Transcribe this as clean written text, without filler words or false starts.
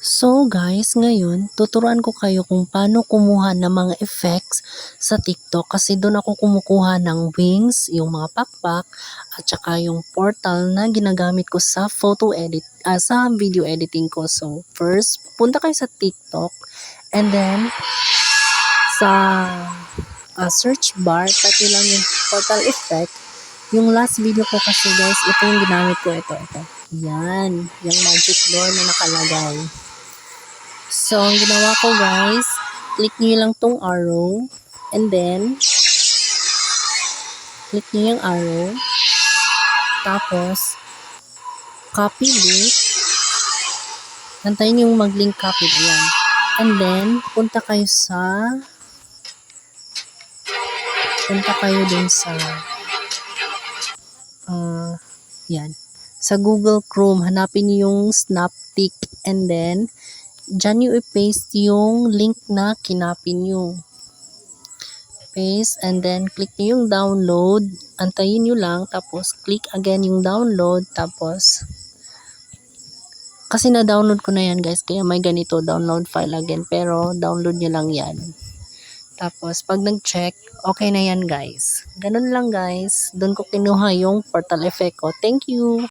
So guys, ngayon tuturuan ko kayo kung paano kumuha ng mga effects sa TikTok kasi doon ako kumukuha ng wings, yung mga pakpak at saka yung portal na ginagamit ko sa sa video editing ko. So first, punta kayo sa TikTok and then sa search bar, type nyo lang yung portal effect. Yung last video ko kasi guys, ito yung ginamit ko, ito. Yan, yung magic door na nakalagay. So, ang ginawa ko guys, click nyo lang tong arrow, and then, click nyo yung arrow, tapos, copy link, antayin yung mag-link copy, ayan. And then, punta kayo dun sa, yan, sa Google Chrome, hanapin nyo yung Snaptik, and then, dyan nyo i-paste yung link na kinapin nyo. Paste, and then click nyo yung download, antayin nyo lang, tapos click again yung download, tapos kasi na-download ko na yan guys, kaya may ganito, download file again, pero download nyo lang yan. Tapos pag nag-check, okay na yan guys. Ganun lang guys, doon ko kinuha yung portal effect ko. Thank you!